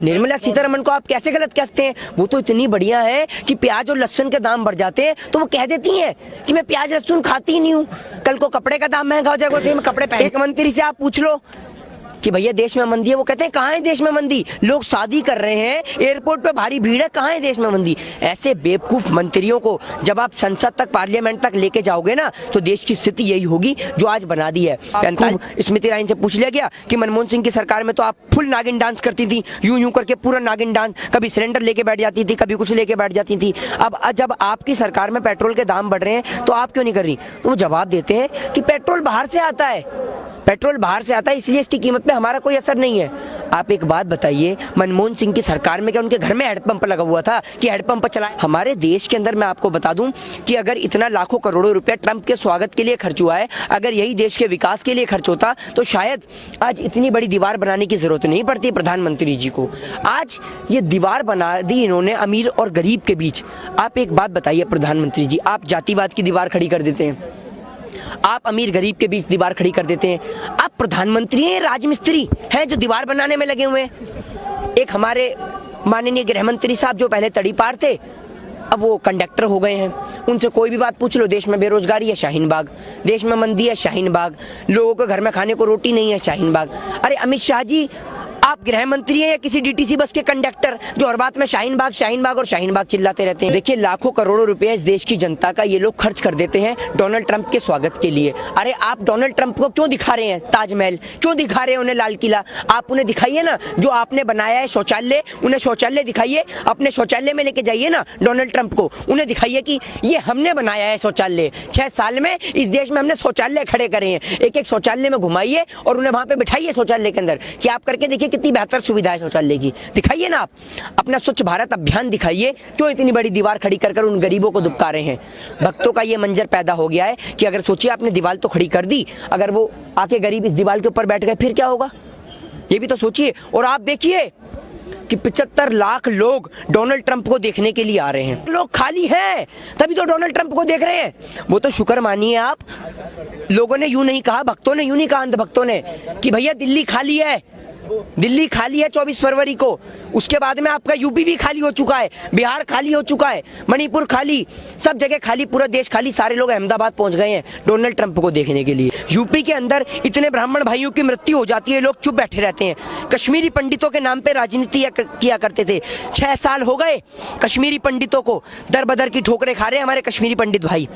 निर्मला सीतारमण को आप कैसे गलत कहते हैं? वो तो इतनी बढ़िया है कि प्याज और लहसुन के दाम बढ़ जाते हैं तो वो कह देती हैं कि मैं प्याज लहसुन खाती ही नहीं हूँ। कल को कपड़े का दाम महंगा हो जाएगा तो मैं कपड़े पहन। एक मंत्री से आप पूछ लो कि भैया देश में मंदी है, वो कहते हैं कहाँ है देश में मंदी, लोग शादी कर रहे हैं, एयरपोर्ट पे भारी भीड़ है, कहाँ है देश में मंदी। ऐसे बेवकूफ मंत्रियों को जब आप संसद तक, पार्लियामेंट तक लेके जाओगे ना तो देश की स्थिति यही होगी जो आज बना दी है। स्मृति ईरानी से पूछ लिया गया कि मनमोहन सिंह की सरकार में तो आप फुल नागिन डांस करती थी, यूं यूं करके पूरा नागिन डांस, कभी सिलेंडर लेके बैठ जाती थी, कभी कुछ लेके बैठ जाती थी। अब जब आपकी सरकार में पेट्रोल के दाम बढ़ रहे हैं तो आप क्यों नहीं कर रही? तो वो जवाब देते हैं कि पेट्रोल बाहर से आता है, पेट्रोल बाहर से आता है इसलिए इसकी कीमत पे हमारा कोई असर नहीं है। आप एक बात बताइए, मनमोहन सिंह की सरकार में क्या उनके घर में हैंडपंप लगा हुआ था कि हैंडपंप चलाए? हमारे देश के अंदर मैं आपको बता दूं कि अगर इतना लाखों करोड़ों रुपया ट्रंप के स्वागत के लिए खर्च हुआ है, अगर यही देश के विकास के लिए खर्च होता तो शायद आज इतनी बड़ी दीवार बनाने की जरूरत नहीं पड़ती प्रधानमंत्री जी को। आज ये दीवार बना दी इन्होंने अमीर और गरीब के बीच। आप एक बात बताइए प्रधानमंत्री जी, आप जातिवाद की दीवार खड़ी कर देते हैं, आप अमीर गरीब के बीच दीवार खड़ी कर देते हैं। आप प्रधानमंत्री हैं, राजमिस्त्री हैं जो दीवार बनाने में लगे हुए हैं। एक हमारे माननीय गृह मंत्री साहब जो पहले तड़ीपार थे, अब वो कंडक्टर हो गए हैं। उनसे कोई भी बात पूछ लो, देश में बेरोजगारी है, शाहीन बाग, देश में मंदी है, शाहीन बाग, लोगों के घर में खाने को रोटी नहीं है, शाहीन बाग। अरे अमित शाह जी, आप गृह मंत्री हैं या किसी डीटीसी बस के कंडक्टर जो हर बात में शाहीन बाग और शाहीन बाग चिल्लाते रहते हैं? देखिए, लाखों करोड़ों रुपए इस देश की जनता का ये लोग खर्च कर देते हैं डोनाल्ड ट्रंप के स्वागत के लिए। अरे आप डोनाल्ड ट्रंप को क्यों दिखा रहे हैं ताजमहल, क्यों दिखा रहे हैं उन्हें लाल किला? आप उन्हें दिखाइए ना जो आपने बनाया है शौचालय, उन्हें शौचालय दिखाइए, अपने शौचालय में लेके जाइए ना डोनाल्ड ट्रंप को, उन्हें दिखाइए कि ये हमने बनाया है शौचालय। 6 साल में इस देश में हमने शौचालय खड़े करे हैं, एक एक शौचालय में घुमाइए और उन्हें वहां पे बिठाइए शौचालय के अंदर कि आप करके देखिए कितनी बेहतर सुविधा है शौचालय की। दिखाइए ना, आप अपना स्वच्छ भारत अभियान दिखाइए, क्यों इतनी बड़ी दीवार खड़ी कर कर उन गरीबों को दुबका रहे हैं? भक्तों का ये मंजर पैदा हो गया है कि अगर सोचिए आपने दीवार तो खड़ी कर दी, अगर वो आके गरीब इस दीवार के ऊपर बैठ गए फिर क्या होगा? ये भी तो सोचिए। और आप देखिए कि 75 लाख लोग डोनाल्ड ट्रंप को देखने के लिए आ रहे हैं। लोग खाली हैं तभी तो डोनाल्ड ट्रंप को देख रहे हैं। वो तो शुक्र मानिए आप, लोगों ने यूं नहीं कहा, भक्तों ने यूं नहीं कहा, अंध भक्तों ने, कि भैया दिल्ली खाली है, दिल्ली खाली है 24 फरवरी को। उसके बाद में आपका यूपी भी खाली हो चुका है, बिहार खाली हो चुका है, मणिपुर खाली, सब जगह खाली, पूरा देश खाली। सारे लोग अहमदाबाद पहुंच गए हैं डोनाल्ड ट्रंप को देखने के लिए। यूपी के अंदर इतने ब्राह्मण भाइयों की मृत्यु हो जाती है, लोग चुप बैठे रहते हैं। कश्मीरी पंडितों के नाम पे राजनीति किया करते थे, 6 साल हो गए कश्मीरी पंडितों को दर बदर की ठोकरें खा रहे हैं हमारे कश्मीरी पंडित भाई।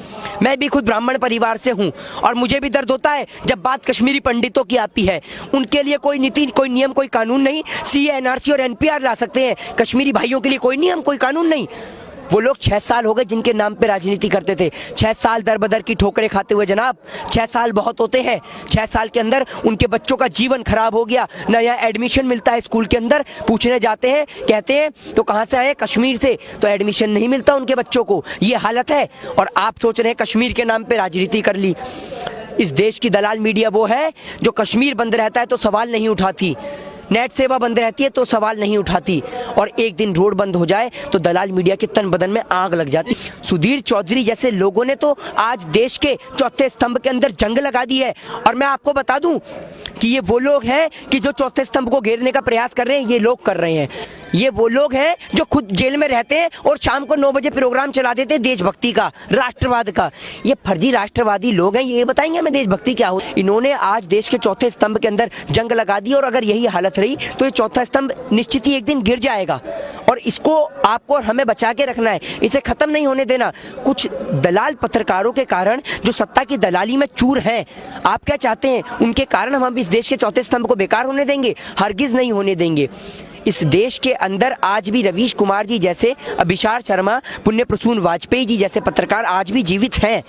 मैं भी खुद ब्राह्मण परिवार से हूँ और मुझे भी दर्द होता है जब बात कश्मीरी पंडितों की आती है। उनके लिए कोई नीति, कोई नियम, कोई कानून नहीं। सीए, एनआरसी और एनपीआर ला सकते हैं, कश्मीरी भाइयों के लिए कोई नियम, कोई कानून नहीं। वो लोग 6 साल हो गए जिनके नाम पे राजनीति करते थे, 6 साल दर बदर की ठोकरें खाते हुए। जनाब 6 साल बहुत होते हैं। 6 साल के अंदर उनके बच्चों का जीवन खराब हो गया, नया एडमिशन मिलता है स्कूल के अंदर, पूछने जाते हैं, कहते हैं तो कहाँ से आए? कश्मीर से, तो एडमिशन नहीं मिलता उनके बच्चों को। ये हालत है और आप सोच रहे हैं कश्मीर के नाम पे राजनीति कर ली। इस देश की दलाल मीडिया वो है जो कश्मीर बंद रहता है तो सवाल नहीं उठाती, नेट सेवा बंद रहती है तो सवाल नहीं उठाती, और एक दिन रोड बंद हो जाए तो दलाल मीडिया के तन बदन में आग लग जाती। सुधीर चौधरी जैसे लोगों ने तो आज देश के चौथे स्तंभ के अंदर जंग लगा दी है। और मैं आपको बता दूं कि ये वो लोग हैं कि जो चौथे स्तंभ को घेरने का प्रयास कर रहे हैं, ये लोग कर रहे हैं। ये वो लोग हैं जो खुद जेल में रहते हैं और शाम को 9 बजे प्रोग्राम चला देते हैं देशभक्ति का, राष्ट्रवाद का। ये फर्जी राष्ट्रवादी लोग हैं, ये बताएंगे हमें देशभक्ति क्या हो। इन्होंने आज देश के चौथे स्तंभ के अंदर जंग लगा दी और अगर यही हालत रही तो ये चौथा स्तंभ निश्चित ही एक दिन गिर जाएगा और इसको आपको और हमें बचा के रखना है, इसे खत्म नहीं होने देना। कुछ दलाल पत्रकारों के कारण जो सत्ता की दलाली में चूर हैं, आप क्या चाहते हैं उनके कारण हम इस देश के चौथे स्तंभ को बेकार होने देंगे? हरगिज नहीं होने देंगे। इस देश के अंदर आज भी रवीश कुमार जी जैसे, अभिषार शर्मा, पुण्य प्रसून वाजपेयी जी जैसे पत्रकार आज भी जीवित हैं,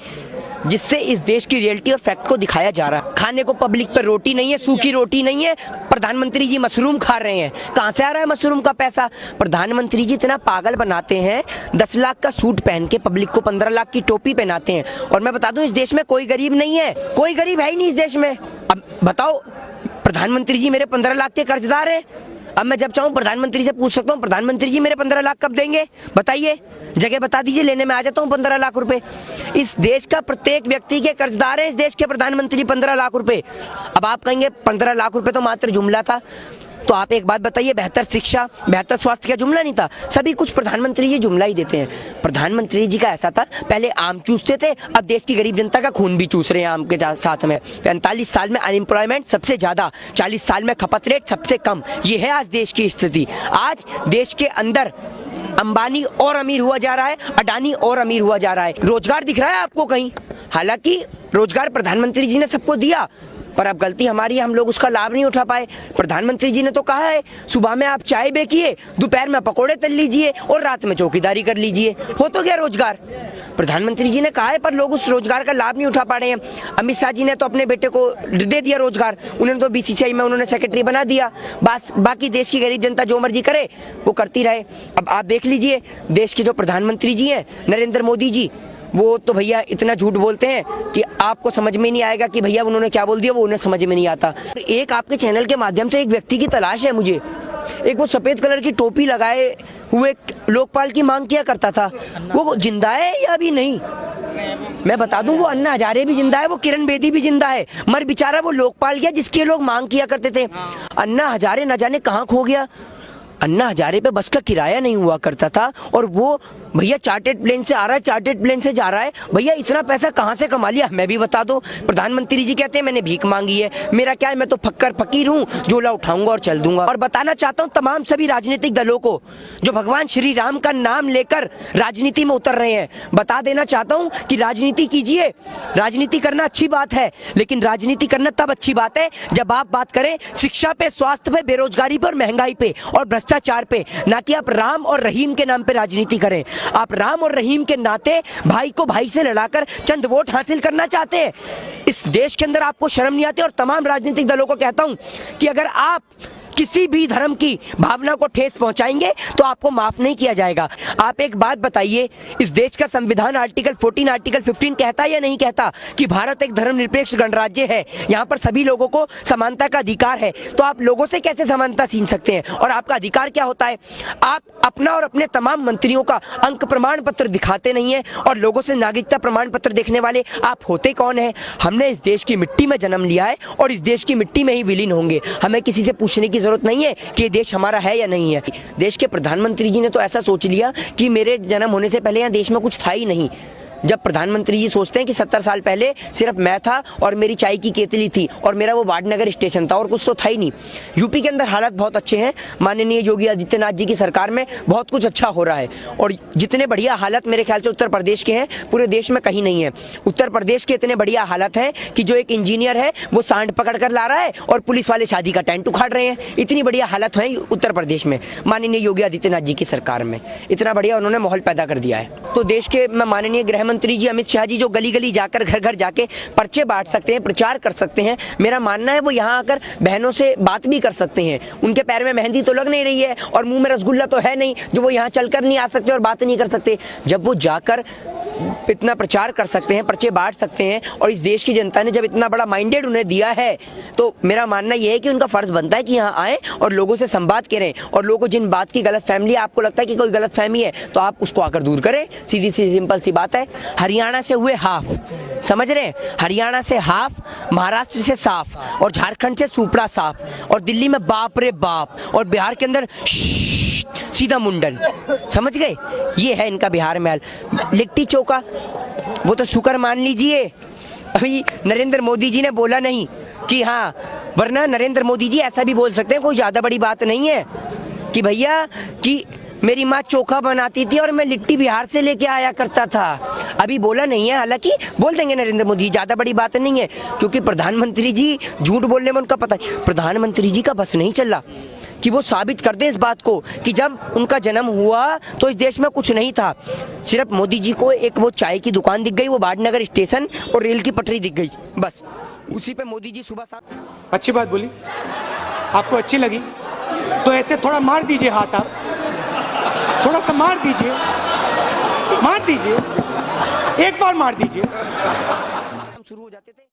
जिससे इस देश की रियलिटी और फैक्ट को दिखाया जा रहा है। खाने को पब्लिक पर रोटी नहीं है, सूखी रोटी नहीं है, प्रधानमंत्री जी मशरूम खा रहे हैं। कहां से आ रहा है मशरूम का पैसा? प्रधानमंत्री जी इतना पागल बनाते हैं, 10 लाख का सूट पहन के पब्लिक को 15 लाख की टोपी पहनाते हैं। और मैं बता दूं, इस देश में कोई गरीब नहीं है, कोई गरीब है ही नहीं इस देश में। अब बताओ, प्रधानमंत्री जी मेरे 15 लाख के कर्जदार है। अब मैं जब चाहूँ प्रधानमंत्री से पूछ सकता हूँ, प्रधानमंत्री जी मेरे 15 लाख कब देंगे? बताइए, जगह बता दीजिए, लेने में आ जाता हूँ 15 लाख रुपए। इस देश का प्रत्येक व्यक्ति के कर्जदार है इस देश के प्रधानमंत्री 15 लाख रुपए। अब आप कहेंगे 15 लाख रुपए तो मात्र जुमला था, तो आप एक बात बताइए, बेहतर शिक्षा, बेहतर स्वास्थ्य का जुमला नहीं था? सभी कुछ प्रधानमंत्री जी जुमला ही देते हैं। प्रधानमंत्री जी का ऐसा था, पहले आम चूसते थे, अब देश की गरीब जनता का खून भी चूस रहे हैं आम के साथ में। 45 साल में अनएम्प्लॉयमेंट सबसे ज्यादा, 40 साल में खपत रेट सबसे कम। ये है आज देश की स्थिति। आज देश के अंदर अंबानी और अमीर हुआ जा रहा है, अडानी और अमीर हुआ जा रहा है। रोजगार दिख रहा है आपको कहीं? हालांकि रोजगार प्रधानमंत्री जी ने सबको दिया, पर अब गलती हमारी है, हम लोग उसका लाभ नहीं उठा पाए। प्रधानमंत्री जी ने तो कहा है, सुबह में आप चाय बेकिए, दोपहर में पकोड़े तल लीजिए और रात में चौकीदारी कर लीजिए, हो तो गया रोजगार। प्रधानमंत्री जी ने कहा है, पर लोग उस रोजगार का लाभ नहीं उठा पा रहे हैं। अमित शाह जी ने तो अपने बेटे को दे दिया रोजगार, उन्होंने तो बीसीसीआई में उन्होंने सेक्रेटरी बना दिया। बस बाकी देश की गरीब जनता जो मर्जी करे वो करती रहे। अब आप देख लीजिए, देश के जो प्रधानमंत्री जी हैं नरेंद्र मोदी जी, वो तो भैया इतना झूठ बोलते हैं कि आपको समझ में नहीं आएगा कि भैया उन्होंने क्या बोल दिया, वो उन्हें समझ में नहीं आता। एक आपके चैनल के माध्यम से एक व्यक्ति की तलाश है मुझे, एक वो सफेद कलर की टोपी लगाए हुए लोकपाल की मांग किया करता था, वो जिंदा है या अभी नहीं? मैं बता दूं, वो अन्ना हजारे भी जिंदा है, वो किरण बेदी भी जिंदा है, मर बेचारा वो लोकपाल गया जिसके लोग मांग किया करते थे। अन्ना हजारे न जाने कहाँ खो गया। अन्ना हजारे पे बस का किराया नहीं हुआ करता था, और वो भैया चार्टेड प्लेन से आ रहा है, चार्टेड प्लेन से जा रहा है। भैया इतना पैसा कहाँ से कमा लिया, मैं भी बता दो। प्रधानमंत्री जी कहते हैं मैंने भीख मांगी है, मेरा क्या है, मैं तो फक्कर फकीर हूँ, झोला उठाऊंगा और चल दूंगा। और बताना चाहता हूँ तमाम सभी राजनीतिक दलों को जो भगवान श्री राम का नाम लेकर राजनीति में उतर रहे हैं, बता देना चाहता हूँ कि राजनीति कीजिए। राजनीति करना अच्छी बात है, लेकिन राजनीति करना तब अच्छी बात है जब आप बात करें शिक्षा पे, स्वास्थ्य पे, बेरोजगारी पर, महंगाई पे और भ्रष्टाचार पे, ना कि आप राम और रहीम के नाम पे राजनीति करें। आप राम और रहीम के नाते भाई को भाई से लड़ाकर चंद वोट हासिल करना चाहते हैं। इस देश के अंदर आपको शर्म नहीं आती। और तमाम राजनीतिक दलों को कहता हूं कि अगर आप किसी भी धर्म की भावना को ठेस पहुंचाएंगे तो आपको माफ नहीं किया जाएगा। आप एक बात बताइए, इस देश का संविधान आर्टिकल 14, आर्टिकल 15 कहता है या नहीं कहता कि भारत एक धर्मनिरपेक्ष गणराज्य है, यहाँ पर सभी लोगों को समानता का अधिकार है। तो आप लोगों से कैसे समानता छीन सकते हैं? और आपका अधिकार क्या होता है? आप अपना और अपने तमाम मंत्रियों का अंक प्रमाण पत्र दिखाते नहीं है, और लोगों से नागरिकता प्रमाण पत्र देखने वाले आप होते कौन है? हमने इस देश की मिट्टी में जन्म लिया है और इस देश की मिट्टी में ही विलीन होंगे। हमें किसी से पूछने की जरूरत नहीं है कि ये देश हमारा है या नहीं है। देश के प्रधानमंत्री जी ने तो ऐसा सोच लिया कि मेरे जन्म होने से पहले यहाँ देश में कुछ था ही नहीं। जब प्रधानमंत्री जी सोचते हैं कि 70 साल पहले सिर्फ मैं था और मेरी चाय की केतली थी और मेरा वो वाडनगर स्टेशन था और कुछ तो था ही नहीं। यूपी के अंदर हालात बहुत अच्छे हैं, माननीय योगी आदित्यनाथ जी की सरकार में बहुत कुछ अच्छा हो रहा है, और जितने बढ़िया हालत मेरे ख्याल से उत्तर प्रदेश के हैं पूरे देश में कहीं नहीं है। उत्तर प्रदेश के इतने बढ़िया हालत हैं कि जो एक इंजीनियर है वो सांड पकड़ कर ला रहा है और पुलिस वाले शादी का टेंट उखाड़ रहे हैं। इतनी बढ़िया हालत है उत्तर प्रदेश में माननीय योगी आदित्यनाथ जी की सरकार में, इतना बढ़िया उन्होंने माहौल पैदा कर दिया है। तो देश के माननीय गृह मंत्री जी अमित शाह जी जो गली गली जाकर, घर घर जाके पर्चे बांट सकते हैं, प्रचार कर सकते हैं, मेरा मानना है वो यहाँ आकर बहनों से बात भी कर सकते हैं। उनके पैर में मेहंदी तो लग नहीं रही है और मुंह में रसगुल्ला तो है नहीं जो वो यहाँ चलकर नहीं आ सकते और बात नहीं कर सकते। जब वो जाकर इतना प्रचार कर सकते हैं, पर्चे बांट सकते हैं, और इस देश की जनता ने जब इतना बड़ा माइंडेड उन्हें दिया है, तो मेरा मानना यह है कि उनका फर्ज बनता है कि यहाँ आए और लोगों से संवाद करें। और लोगों को जिन बात की गलत फहमी है, आपको लगता है कि कोई गलत फहमी है, तो आप उसको आकर दूर करें। सीधी सी सिंपल सी बात है। हरियाणा से हुए हाफ, समझ रहे हैं? हरियाणा से हाफ, महाराष्ट्र से साफ, और झारखंड से सुपड़ा साफ, और दिल्ली में बाप रे बाप, और बिहार के अंदर सीधा मुंडन। समझ गए? ये है इनका बिहार में हाल। लिट्टी चोखा वो तो शुक्र मान लीजिए अभी नरेंद्र मोदी जी ने बोला नहीं कि हाँ, वरना नरेंद्र मोदी जी ऐसा भी बोल सकते हैं, कोई ज्यादा बड़ी बात नहीं है कि भैया कि मेरी माँ चोखा बनाती थी और मैं लिट्टी बिहार से लेके आया करता था। अभी बोला नहीं है, हालांकि बोल देंगे नरेंद्र मोदी, ज्यादा बड़ी बात नहीं है, क्योंकि प्रधानमंत्री जी झूठ बोलने में उनका पता है। प्रधानमंत्री जी का बस नहीं चला कि वो साबित कर दें इस बात को कि जब उनका जन्म हुआ तो इस देश में कुछ नहीं था। सिर्फ मोदी जी को एक वो चाय की दुकान दिख गई, वो वाडनगर स्टेशन और रेल की पटरी दिख गई, बस उसी पे मोदी जी सुबह साथ। अच्छी बात बोली, आपको अच्छी लगी तो ऐसे थोड़ा मार दीजिए हाथ, आप थोड़ा सा मार दीजिए, एक बार मार दीजिए। शुरू हो जाते थे।